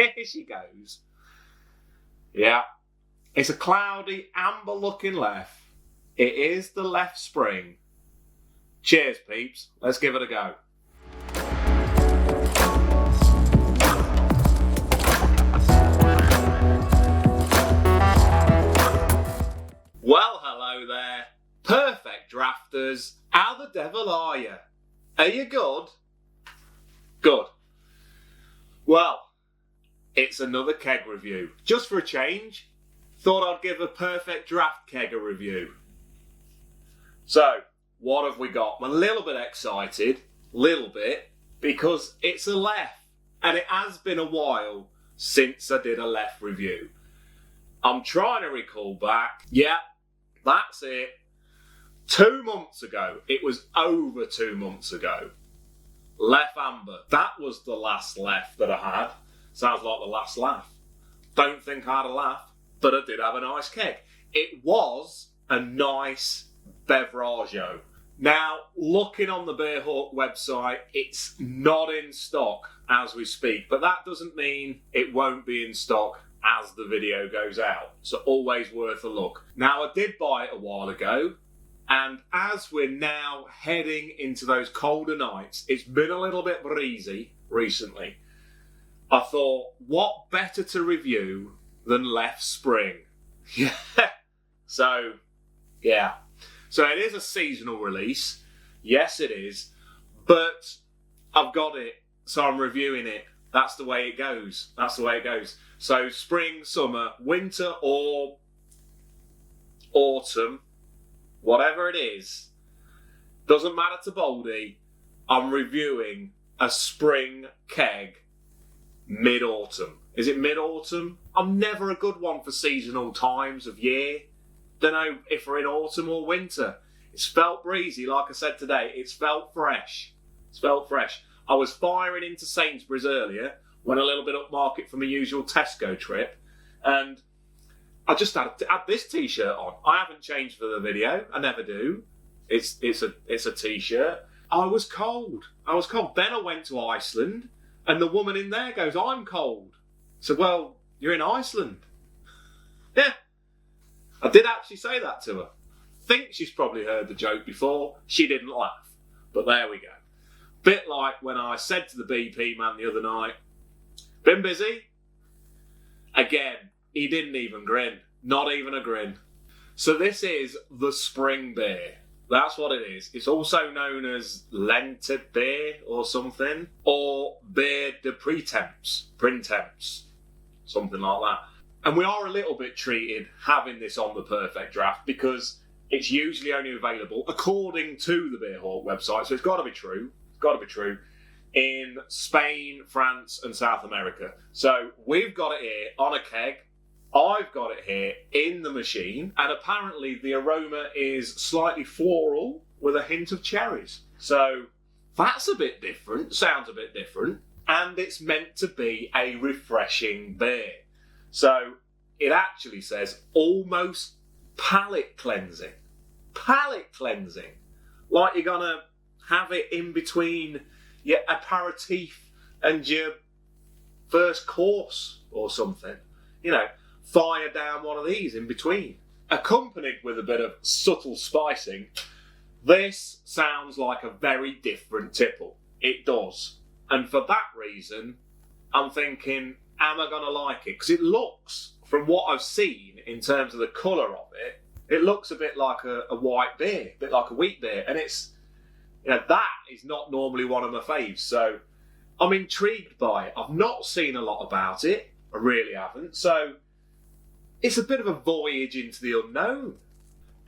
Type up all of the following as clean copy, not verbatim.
Here she goes. Yeah. It's a cloudy, amber-looking Leffe. It is the Leffe Spring. Cheers, peeps. Let's give it a go. Well, hello there. Perfect drafters. How the devil are you? Are you good? Good. Well, it's another keg review. Just for a change, thought I'd give a perfect draft keg a review. So, what have we got? I'm a little bit excited, because it's a Leffe, and it has been a while since I did a Leffe review. I'm trying to recall back. Yeah, that's it. 2 months ago. It was over 2 months ago. Leffe Amber. That was the last Leffe that I had. Sounds like the last laugh. Don't think I had a laugh, but I did have a nice keg. It was a nice beveragio. Now, looking on the Beerhawk website, it's not in stock as we speak, but that doesn't mean it won't be in stock as the video goes out. So always worth a look. Now, I did buy it a while ago, and as we're now heading into those colder nights, it's been a little bit breezy recently. I thought, what better to review than Leffe Spring? Yeah. So it is a seasonal release. Yes, it is. But I've got it, so I'm reviewing it. That's the way it goes. So spring, summer, winter, or autumn, whatever it is, doesn't matter to Baldy, I'm reviewing a spring keg mid-autumn. Is it mid-autumn? I'm never a good one for seasonal times of year. Don't know if we're in autumn or winter. It's felt breezy, like I said today. It's felt fresh. I was firing into Sainsbury's earlier, went a little bit upmarket from my usual Tesco trip, and I just had this t-shirt on. I haven't changed for the video. I never do. It's a t-shirt. I was cold. Then I went to Iceland, and the woman in there goes, "I'm cold." I said, "Well, you're in Iceland." Yeah. I did actually say that to her. Think she's probably heard the joke before. She didn't laugh. But there we go. Bit like when I said to the BP man the other night, "Been busy?" Again, he didn't even grin. Not even a grin. So this is the spring beer. That's what it is. It's also known as Lente beer or something. Or beer de printemps. Something like that. And we are a little bit treated having this on the Perfect Draft because it's usually only available, according to the Beerhawk website, so it's got to be true, in Spain, France and South America. So we've got it here on a keg, I've got it here in the machine, and apparently the aroma is slightly floral with a hint of cherries. So that's a bit different, sounds a bit different, and it's meant to be a refreshing beer. So it actually says almost palate cleansing. Palate cleansing. Like you're going to have it in between your aperitif and your first course or something. You know, fire down one of these in between. Accompanied with a bit of subtle spicing, this sounds like a very different tipple. It does. And for that reason, I'm thinking, am I going to like it? Because it looks, from what I've seen in terms of the colour of it, it looks a bit like a white beer, a bit like a wheat beer. And it's, you know, that is not normally one of my faves. So I'm intrigued by it. I've not seen a lot about it. I really haven't. So it's a bit of a voyage into the unknown.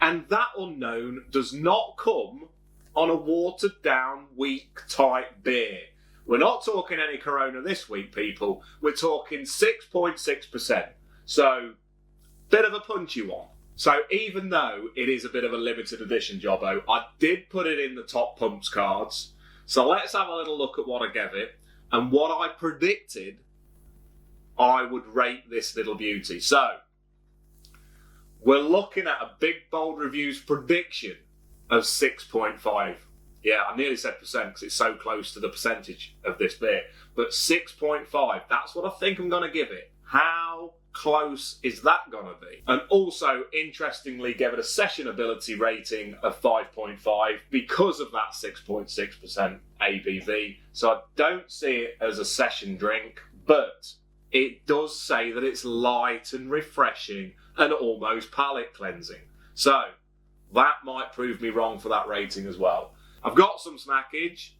And that unknown does not come on a watered down, weak type beer. We're not talking any Corona this week, people. We're talking 6.6%. So, bit of a punchy one. So, even though it is a bit of a limited edition jobbo, I did put it in the top pumps cards. So, let's have a little look at what I gave it and what I predicted I would rate this little beauty. So, we're looking at a Big Bold Reviews prediction of 6.5. Yeah, I nearly said percent because it's so close to the percentage of this beer. But 6.5, that's what I think I'm going to give it. How close is that going to be? And also, interestingly, gave it a sessionability rating of 5.5 because of that 6.6% ABV. So I don't see it as a session drink, but it does say that it's light and refreshing and almost palate cleansing. So that might prove me wrong for that rating as well. I've got some snackage,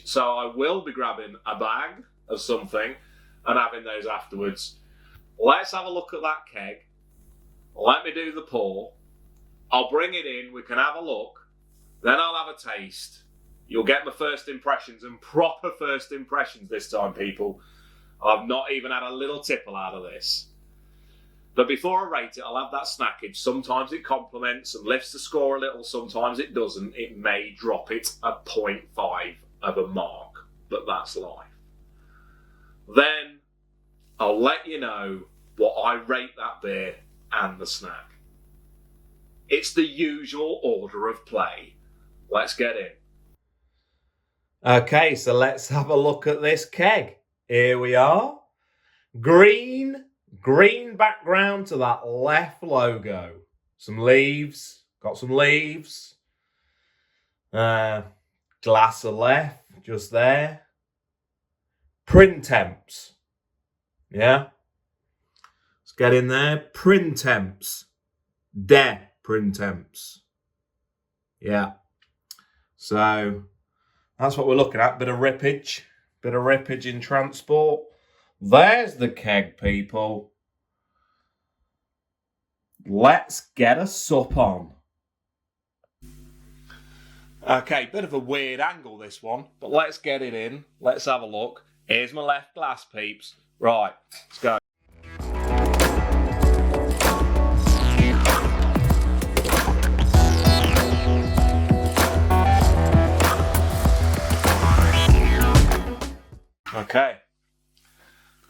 so I will be grabbing a bag of something and having those afterwards. Let's have a look at that keg. Let me do the pour. I'll bring it in, we can have a look, then I'll have a taste. You'll get my first impressions, and proper first impressions this time, people. I've not even had a little tipple out of this. But before I rate it, I'll have that snackage. Sometimes it complements and lifts the score a little, sometimes it doesn't. It may drop it a 0.5 of a mark, but that's life. Then I'll let you know what I rate that beer and the snack. It's the usual order of play. Let's get in. Okay, so let's have a look at this keg. Here we are. Green background to that Leffe logo. Some leaves, got some leaves. Glass of Leffe just there. Printemps. Yeah. Let's get in there. Printemps. Printemps. Yeah. So that's what we're looking at. Bit of rippage in transport. There's the keg, people. Let's get a sup on. Okay, bit of a weird angle this one, but let's get it in. Let's have a look. Here's my left glass, peeps. Right, let's go.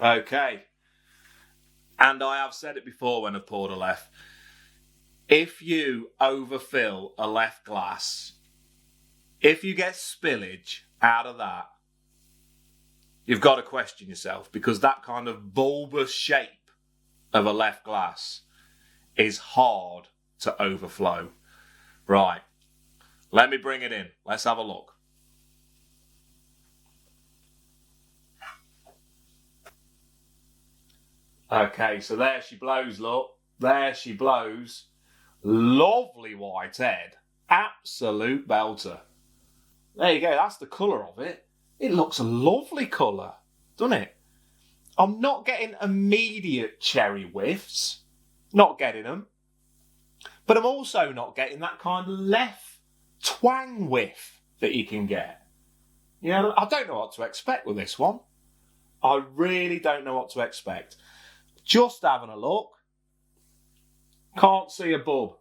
Okay. And I have said it before when I've poured a Leffe. If you overfill a Leffe glass, if you get spillage out of that, you've got to question yourself, because that kind of bulbous shape of a Leffe glass is hard to overflow. Right, let me bring it in. Let's have a look. Okay, so there she blows, look. There she blows. Lovely white head. Absolute belter. There you go, that's the colour of it. It looks a lovely colour, doesn't it? I'm not getting immediate cherry whiffs. Not getting them. But I'm also not getting that kind of Leffe twang whiff that you can get. You know, I don't know what to expect with this one. I really don't know what to expect. Just having a look. Can't see a bub.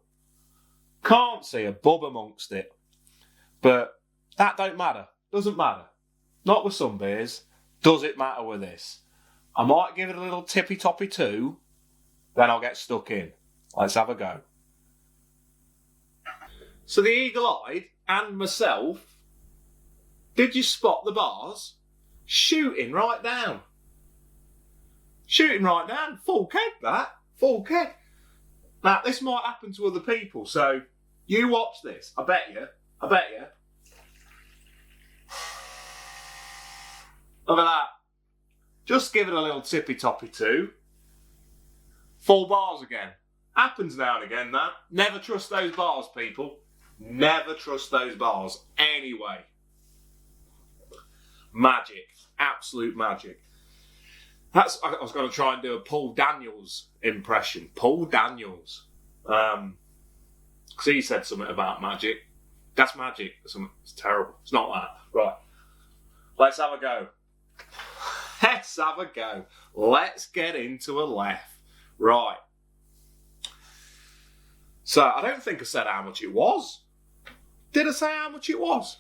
Can't see a bub amongst it. But that don't matter. Doesn't matter. Not with some beers. Does it matter with this? I might give it a little tippy-toppy too. Then I'll get stuck in. Let's have a go. So the eagle-eyed and myself, did you spot the bars? Shooting right down. Shooting right down. Full keg, that. Full keg. Now, this might happen to other people, so you watch this. I bet you. Look at that. Just give it a little tippy-toppy too. Full bars again. Happens now and again, that. Never trust those bars, people. Never trust those bars. Anyway. Magic. Absolute magic. I was going to try and do a Paul Daniels impression. Paul Daniels. Because he said something about magic. That's magic. It's terrible. It's not that. Right. Let's have a go. Let's have a go. Let's get into a Leffe. Right. So, I don't think I said how much it was. Did I say how much it was?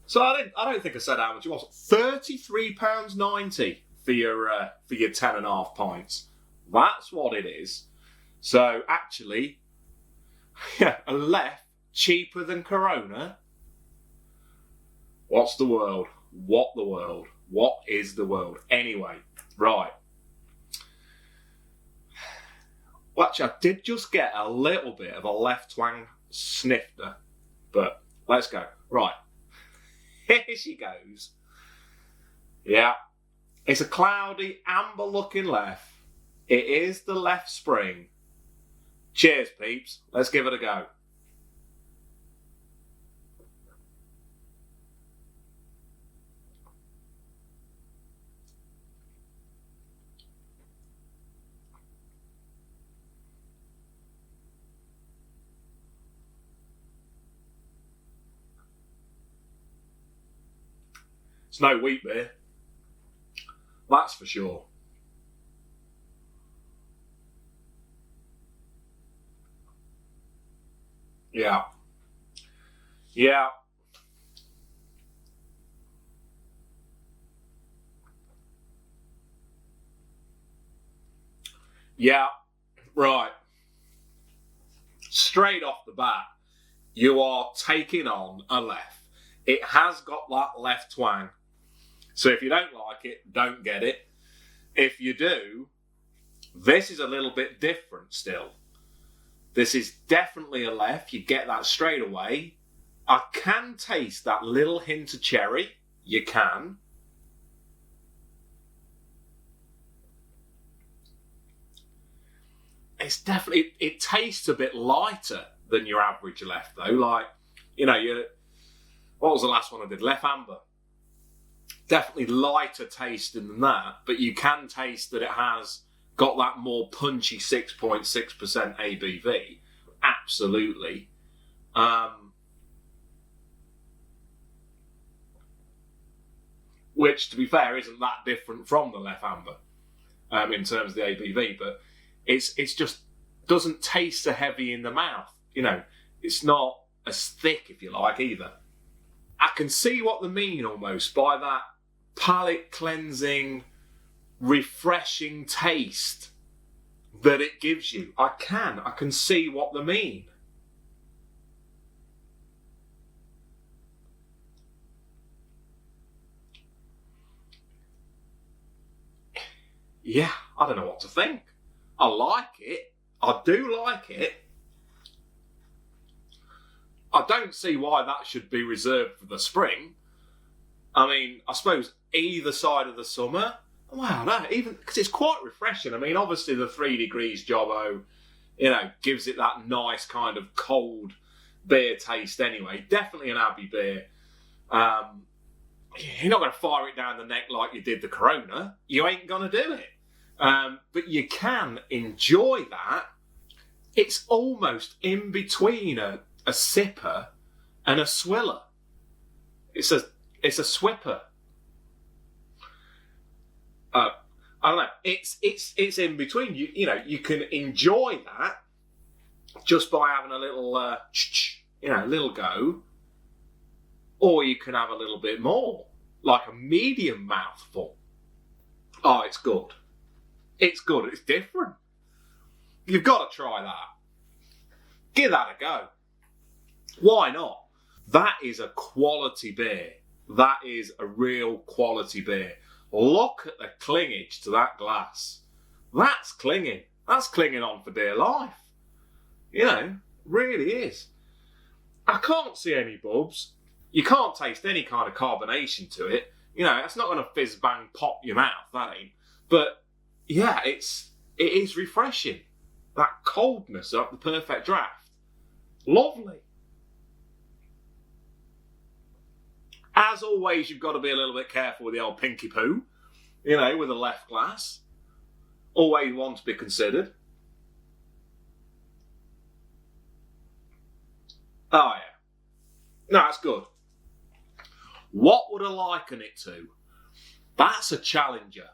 So, I don't think I said how much it was. £33.90 for your 10.5 pints. That's what it is. So, actually, yeah, a Leffe cheaper than Corona. What's the world? What the world? What is the world? Anyway, right. Well, actually, I did just get a little bit of a left twang snifter, but let's go. Right. Here she goes. Yeah. It's a cloudy, amber-looking Leffe. It is the Leffe Spring. Cheers, peeps. Let's give it a go. It's no wheat beer. That's for sure. Yeah. Yeah. Yeah. Right. Straight off the bat, you are taking on a Leffe. It has got that Leffe twang. So if you don't like it, don't get it. If you do, this is a little bit different still. This is definitely a Leffe. You get that straight away. I can taste that little hint of cherry. You can. It's definitely, it tastes a bit lighter than your average Leffe though. Like, you know, what was the last one I did? Leffe Amber. Definitely lighter tasting than that, but you can taste that it has got that more punchy 6.6% ABV. Absolutely. Which, to be fair, isn't that different from the Leffe Amber in terms of the ABV, but it's just doesn't taste so heavy in the mouth. You know, it's not as thick, if you like, either. I can see what they mean almost by that palate cleansing, refreshing taste that it gives you. I can see what they mean. Yeah, I don't know what to think. I like it. I do like it. I don't see why that should be reserved for the spring. I mean, I suppose either side of the summer. Wow, no, even because it's quite refreshing. I mean, obviously the 3 degrees Jobbo, you know, gives it that nice kind of cold beer taste anyway. Definitely an Abbey beer. You're not going to fire it down the neck like you did the Corona. You ain't going to do it. But you can enjoy that. It's almost in between a sipper and a swiller. It's a swipper. I don't know. It's in between. You know, you can enjoy that just by having a little little go, or you can have a little bit more, like a medium mouthful. Oh, it's good. It's good. It's different. You've got to try that. Give that a go. Why not? That is a quality beer. That is a real quality beer. Look at the clingage to that glass. That's clinging. That's clinging on for dear life. You know, really is. I can't see any bubs. You can't taste any kind of carbonation to it. You know, it's not going to fizz bang pop your mouth, that ain't. But yeah, it is refreshing. That coldness of the Perfect Draft. Lovely. As always, you've got to be a little bit careful with the old pinky poo, you know, with a Leffe glass. Always one to be considered. Oh, yeah. No, that's good. What would I liken it to? That's a challenger.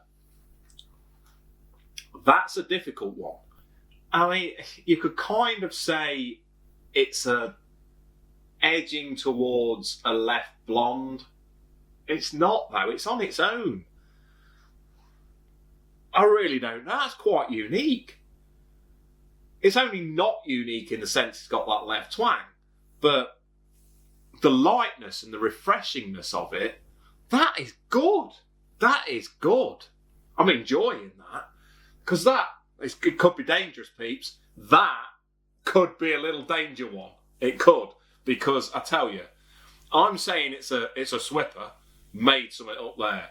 That's a difficult one. I mean, you could kind of say it's a edging towards a Leffe blonde. It's not, though. It's on its own. I really don't know. That's quite unique. It's only not unique in the sense it's got that Leffe twang, but the lightness and the refreshingness of it, that is good. That is good. I'm enjoying that. Because it could be dangerous, peeps. That could be a little danger one. It could. Because I tell you, I'm saying it's a swipper, made something up there.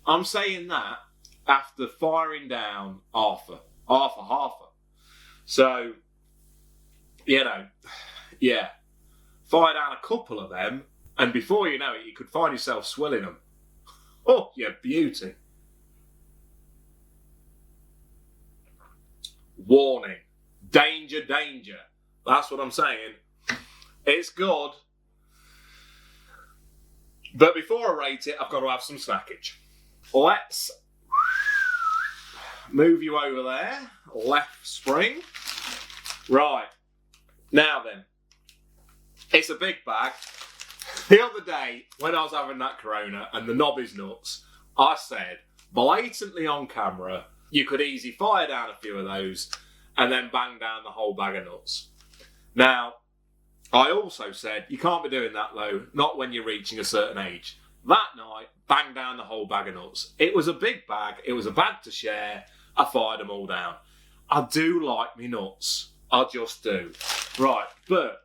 I'm saying that after firing down half a. So, yeah. Fire down a couple of them, and before you know it, you could find yourself swilling them. Oh, you beauty. Warning. Danger, danger. That's what I'm saying. It's good. But before I rate it, I've got to have some snackage. Let's move you over there. Leffe Spring. Right. Now then. It's a big bag. The other day, when I was having that Corona and the knob is nuts, I said, blatantly on camera, you could easily fire down a few of those and then bang down the whole bag of nuts. Now, I also said, you can't be doing that though, not when you're reaching a certain age. That night, bang down the whole bag of nuts. It was a big bag, it was a bag to share, I fired them all down. I do like me nuts. I just do. Right, but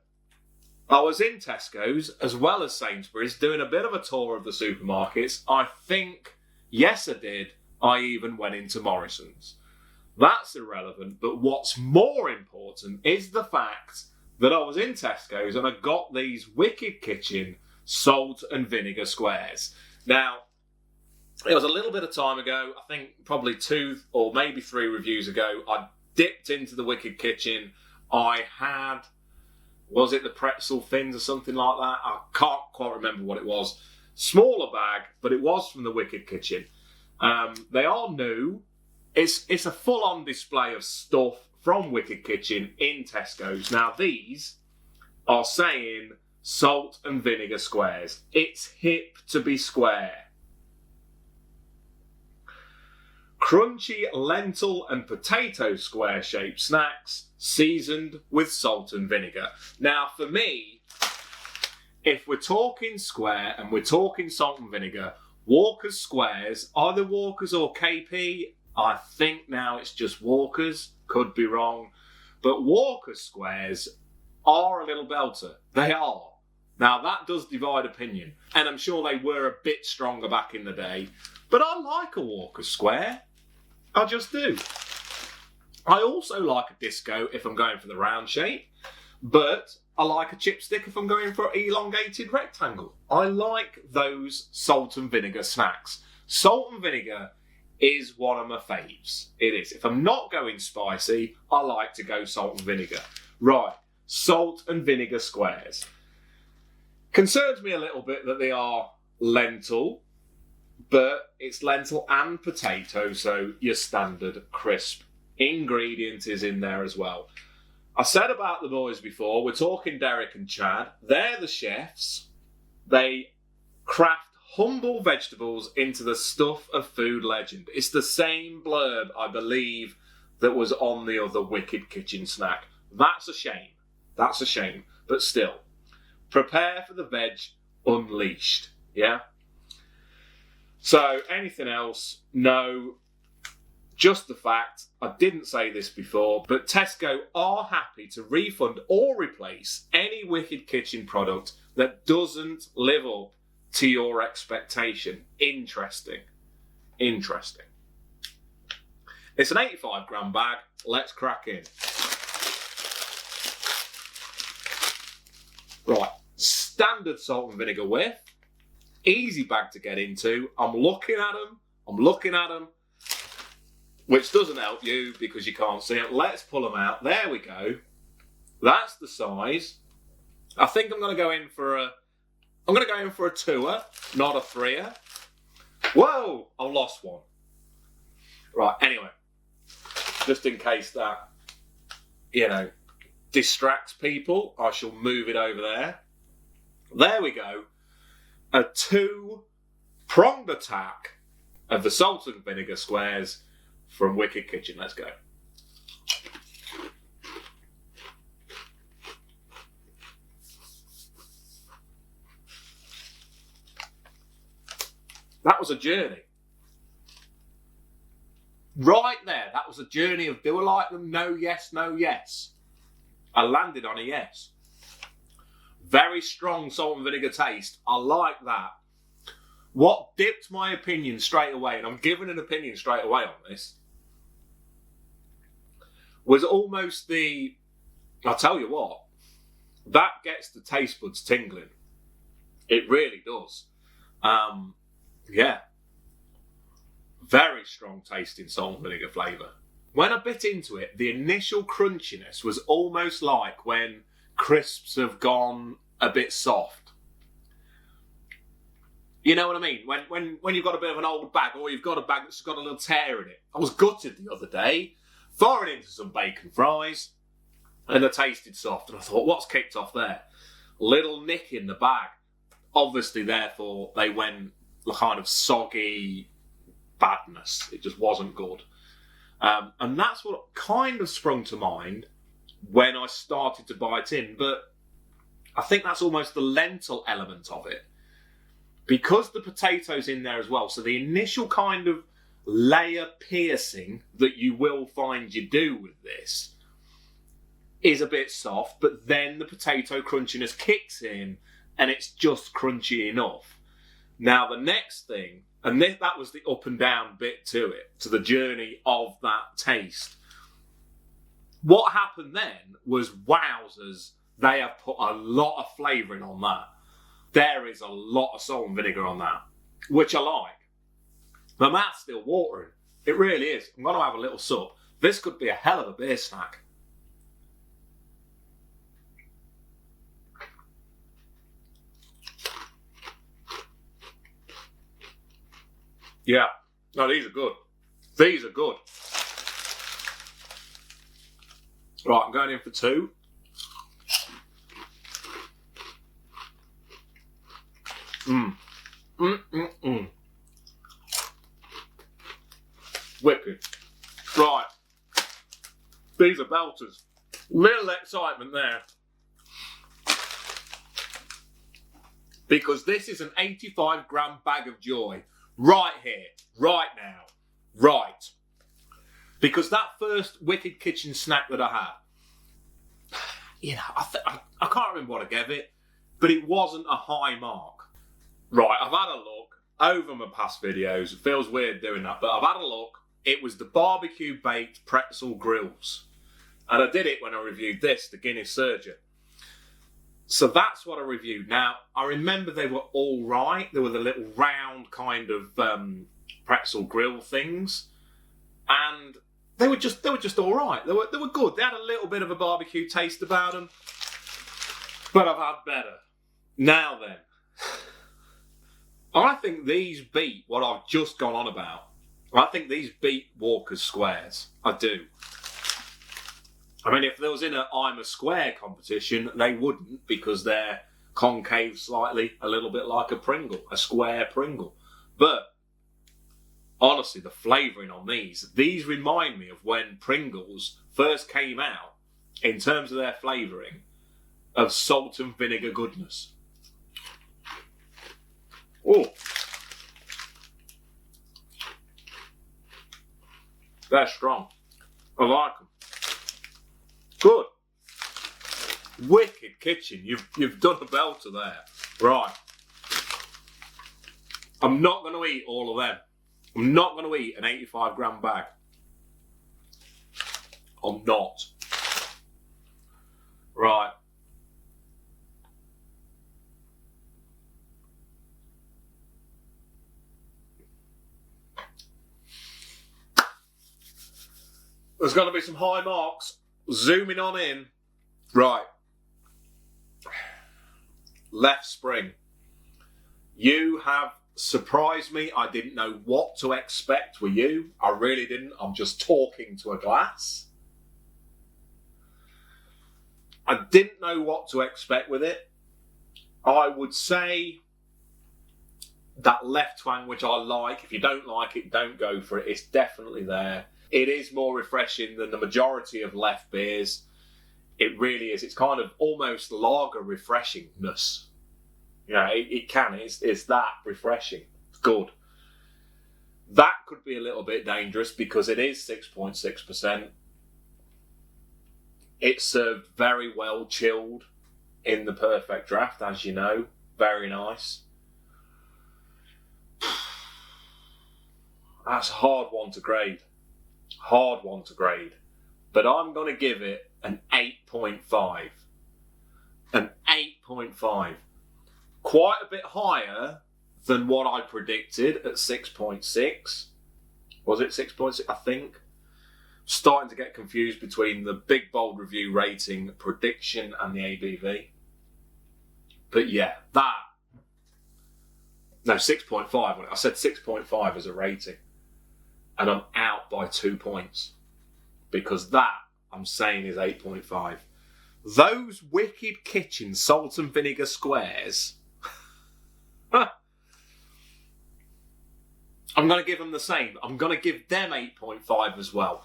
I was in Tesco's as well as Sainsbury's doing a bit of a tour of the supermarkets. I think, yes I did, I even went into Morrison's. That's irrelevant, but what's more important is the fact that I was in Tesco's and I got these Wicked Kitchen salt and vinegar squares. Now, it was a little bit of time ago, I think probably 2 or maybe 3 reviews ago, I dipped into the Wicked Kitchen. I had, was it the pretzel fins or something like that? I can't quite remember what it was. Smaller bag, but it was from the Wicked Kitchen. They are new. It's a full-on display of stuff from Wicked Kitchen in Tesco's. Now these are saying salt and vinegar squares. It's hip to be square. Crunchy lentil and potato square shaped snacks seasoned with salt and vinegar. Now for me, if we're talking square and we're talking salt and vinegar, Walker's squares, either Walker's or KP, I think now it's just Walker's, could be wrong, but Walker's squares are a little belter. They are. Now that does divide opinion, and I'm sure they were a bit stronger back in the day, but I like a Walker's square. I just do. I also like a disco if I'm going for the round shape, but I like a chipstick if I'm going for an elongated rectangle. I like those salt and vinegar snacks. Salt and vinegar is one of my faves. It is. If I'm not going spicy, I like to go salt and vinegar. Right, salt and vinegar squares. Concerns me a little bit that they are lentil, but it's lentil and potato, so your standard crisp ingredient is in there as well. I said about the boys before, we're talking Derek and Chad. They're the chefs. They craft humble vegetables into the stuff of food legend. It's the same blurb, I believe, that was on the other Wicked Kitchen snack. That's a shame. That's a shame. But still, prepare for the veg unleashed. Yeah? So, anything else? No. Just the fact, I didn't say this before, but Tesco are happy to refund or replace any Wicked Kitchen product that doesn't live up to your expectation. Interesting. Interesting. It's an 85 gram bag. Let's crack in. Right. Standard salt and vinegar whiff. Easy bag to get into. I'm looking at them. Which doesn't help you because you can't see it. Let's pull them out. There we go. That's the size. I think I'm going to go in for a 2er, not a 3er. Whoa! I lost one. Right, anyway. Just in case that, distracts people, I shall move it over there. There we go. A 2-pronged attack of the salt and vinegar squares from Wicked Kitchen. Let's go. That was a journey. Right there, that was a journey of do I like them? No, yes, no, yes. I landed on a yes. Very strong salt and vinegar taste. I like that. What dipped my opinion straight away, and I'm giving an opinion straight away on this, was almost I'll tell you what, that gets the taste buds tingling. It really does. Yeah. Very strong tasting salt and vinegar flavour. When I bit into it, the initial crunchiness was almost like when crisps have gone a bit soft. You know what I mean? When you've got a bit of an old bag, or you've got a bag that's got a little tear in it. I was gutted the other day, firing into some bacon fries, and they tasted soft. And I thought, what's kicked off there? Little nick in the bag. Obviously, therefore, they went kind of soggy badness. It just wasn't good. And that's what kind of sprung to mind when I started to bite in. But I think that's almost the lentil element of it. Because the potato's in there as well, so the initial kind of layer piercing that you will find you do with this is a bit soft, but then the potato crunchiness kicks in and it's just crunchy enough. Now the next thing, and that was the up and down bit to it, to the journey of that taste. What happened then was, wowzers, they have put a lot of flavouring on that. There is a lot of salt and vinegar on that, which I like. My mouth's still watering. It really is. I'm going to have a little sup. This could be a hell of a beer snack. Yeah. No, these are good. These are good. Right, I'm going in for two. Wicked. Right. These are belters. Little excitement there. Because this is an 85-gram bag of joy. Right here. Right now. Right. Because that first Wicked Kitchen snack that I had, you know, I can't remember what I gave it, but it wasn't a high mark. Right, I've had a look over my past videos. It feels weird doing that, but I've had a look. It was the barbecue baked pretzel grills. And I did it when I reviewed this, the Guinness Surgeon. So that's what I reviewed. Now, I remember they were all right. They were the little round kind of pretzel grill things. And they were just all right. They were good. They had a little bit of a barbecue taste about them. But I've had better. Now then. I think these beat what I've just gone on about. I think these beat Walker's Squares. I do. I mean, if there was in a I'm a Square competition, they wouldn't, because they're concave slightly, a little bit like a Pringle, a square Pringle. But honestly, the flavouring on these remind me of when Pringles first came out, in terms of their flavouring, of salt and vinegar goodness. Oh, they're strong. I like them. Good. Wicked Kitchen. You've done a belter there. Right. I'm not going to eat all of them. I'm not going to eat an 85-gram bag. I'm not. Right. There's going to be some high marks. Zooming on in. Right. Leffe Spring. You have surprised me. I didn't know what to expect with you. I really didn't. I'm just talking to a glass. I didn't know what to expect with it. I would say that Leffe twang, which I like. If you don't like it, don't go for it. It's definitely there. It is more refreshing than the majority of Leffe beers. It really is. It's kind of almost lager refreshingness. Yeah, it can. It's that refreshing. It's good. That could be a little bit dangerous because it is 6.6%. It's served very well chilled in the Perfect Draft, as you know. Very nice. That's a hard one to grade. Hard one to grade. But I'm going to give it an 8.5. An 8.5. Quite a bit higher than what I predicted at 6.6. Was it 6.6? I think. Starting to get confused between the big bold review rating prediction and the ABV. But yeah, that. No, 6.5. I said 6.5 as a rating. And I'm out by 2 points. Because that, I'm saying, is 8.5. Those Wicked Kitchen salt and vinegar squares. I'm going to give them the same. I'm going to give them 8.5 as well.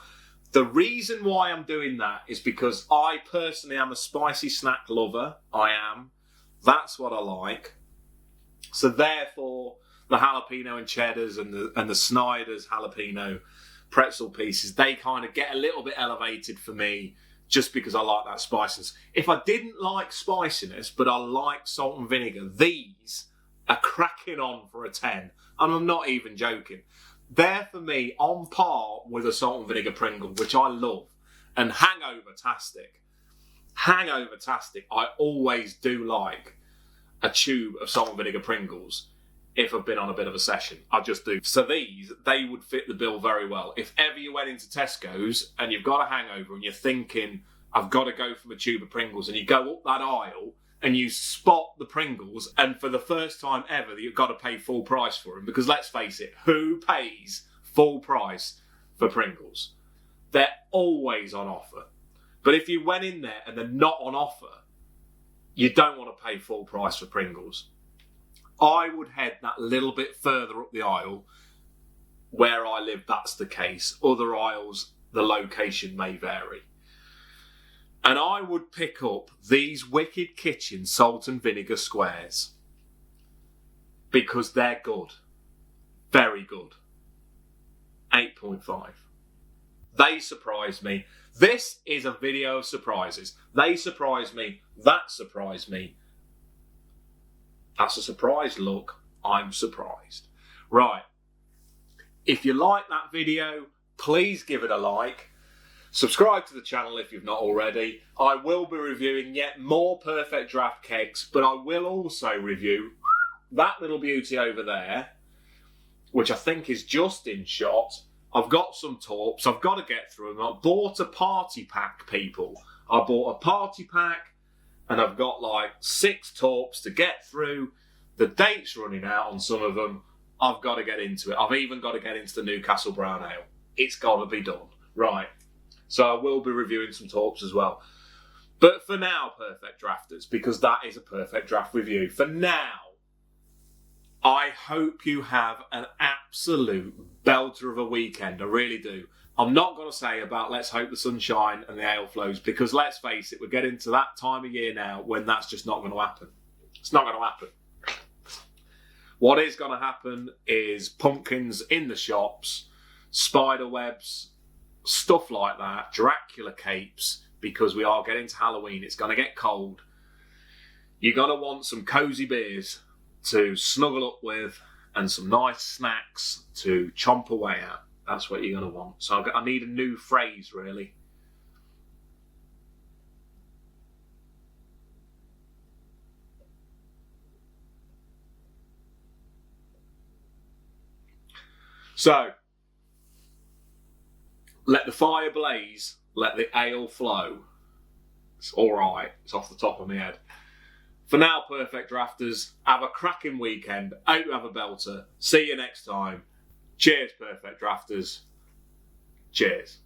The reason why I'm doing that is because I personally am a spicy snack lover. I am. That's what I like. So therefore, the jalapeno and cheddars and the Snyder's jalapeno pretzel pieces, they kind of get a little bit elevated for me just because I like that spiciness. If I didn't like spiciness, but I like salt and vinegar, these are cracking on for a 10. And I'm not even joking. They're, for me, on par with a salt and vinegar Pringle, which I love. And Hangover-tastic. Hangover-tastic. I always do like a tube of salt and vinegar Pringles if I've been on a bit of a session. I just do. So these, they would fit the bill very well. If ever you went into Tesco's and you've got a hangover and you're thinking, I've got to go for a tube of Pringles, and you go up that aisle and you spot the Pringles, and for the first time ever, you've got to pay full price for them. Because let's face it, who pays full price for Pringles? They're always on offer. But if you went in there and they're not on offer, you don't want to pay full price for Pringles. I would head that little bit further up the aisle. Where I live, that's the case. Other aisles, the location may vary. And I would pick up these Wicked Kitchen salt and vinegar squares. Because they're good. Very good. 8.5. They surprised me. This is a video of surprises. They surprised me. That surprised me. That's a surprise look. I'm surprised. Right. If you like that video, please give it a like. Subscribe to the channel if you've not already. I will be reviewing yet more Perfect Draft kegs, but I will also review that little beauty over there, which I think is just in shot. I've got some torps. I've got to get through them. I bought a party pack, people. I bought a party pack, and I've got like 6 torps to get through. The date's running out on some of them. I've got to get into it. I've even got to get into the Newcastle Brown Ale. It's got to be done. Right. So I will be reviewing some torps as well. But for now, Perfect Drafters, because that is a Perfect Draft review. For now, I hope you have an absolute belter of a weekend. I really do. I'm not going to say about let's hope the sunshine and the ale flows, because let's face it, we're getting to that time of year now when that's just not going to happen. It's not going to happen. What is going to happen is pumpkins in the shops, spider webs, stuff like that, Dracula capes, because we are getting to Halloween. It's going to get cold. You're going to want some cosy beers to snuggle up with and some nice snacks to chomp away at. That's what you're going to want. So I need a new phrase, really. So, let the fire blaze, let the ale flow. It's alright, it's off the top of my head. For now, Perfect Drafters, have a cracking weekend. Hope you have a belter. See you next time. Cheers, Perfect Drafters. Cheers.